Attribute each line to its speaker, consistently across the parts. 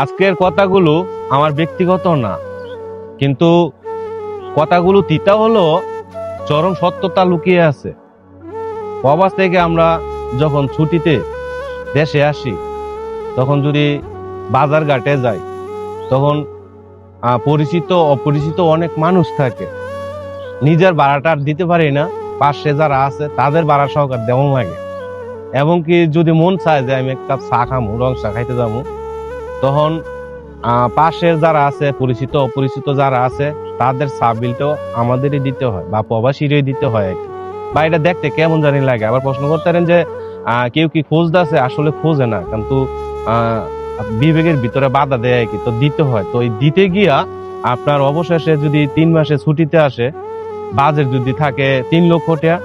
Speaker 1: আজকের কথাগুলো আমার ব্যক্তিগত না, কিন্তু কথাগুলো তিতা হলো চরম সত্যতা লুকিয়ে আছে। প্রবাস থেকে আমরা যখন ছুটিতে দেশে আসি, তখন যদি বাজার ঘাটে যাই, তখন পরিচিত অপরিচিত অনেক মানুষ থাকে। নিজের ভাড়াটা আর দিতে পারি না, পাশে যারা আছে তাদের ভাড়া সহকার দেওয়া লাগে। এবং কি যদি মন চায় যে আমি এক কাপ চা খামু, রং চা খাইতে যাবো, তখন পাশের যারা আছে, পরিচিত অপরিচিত যারা আছে, তাদের চা বিলটাও আমাদেরই দিতে হয় বা প্রবাসীরই দিতে হয় আর কি। বা এটা দেখতে কেমন জানি লাগে। আবার প্রশ্ন করতে পারেন যে কেউ কি খোঁজ দাসে, আসলে খোঁজে না, কিন্তু আহ বিবেকের ভিতরে বাধা দেয় আর কি, তো দিতে হয়। তো এই দিতে গিয়া আপনার অবশেষে যদি 3 মাসে ছুটিতে আসে, বাজেট যদি থাকে 3 লক্ষ টাকা,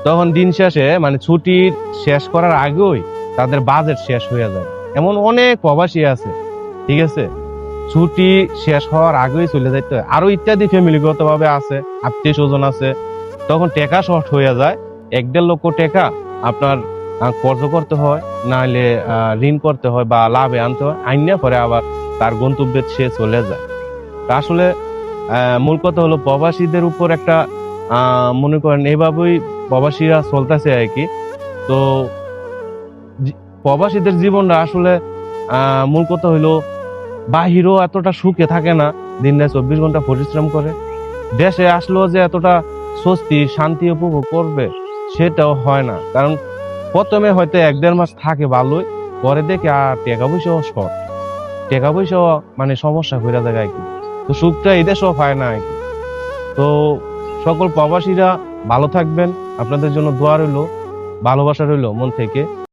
Speaker 1: তখন দিন শেষে মানে ছুটি শেষ করার আগেই তাদের বাজেট শেষ হয়ে যায়। এমন অনেক প্রবাসী আছে, ঠিক আছে, ছুটি শেষ হওয়ার আগেই চলে যাইতে হয়। আরো ইত্যাদি ফ্যামিলিগত ভাবে আছে, আত্মীয় স্বজন আছে, তখন টাকা শর্ট হয়ে যায়। 1-1.5 লক্ষ টাকা আপনার খরচ করতে হয়, নাহলে ঋণ করতে হয় বা লাভে আনতে হয়, আইনা পরে আবার তার গন্তব্যে সে চলে যায়। তা আসলে মূল কথা হলো প্রবাসীদের উপর একটা মনে করেন এইভাবেই প্রবাসীরা চলতেছে আর কি। তো প্রবাসীদের জীবনটা আসলে মূল কথা হইলো বাহিরও এতটা সুখে থাকে না, দিন রাত 24 ঘন্টা পরিশ্রম করে। দেশে আসলেও যে এতটা স্বস্তি শান্তি উপভোগ করবে সেটাও হয় না। কারণ প্রথমে হয়তো 1-1.5 মাস থাকে ভালোই, পরে দেখে আর টাকা পয়সাও শর্ট, টাকা পয়সাও মানে সমস্যা হয়ে যায় আর কি। তো সুখটা এই দেশেও পায় না আর কি। তো সকল প্রবাসীরা ভালো থাকবেন, আপনাদের জন্য দোয়া রইলো, ভালোবাসা রইলো মন থেকে।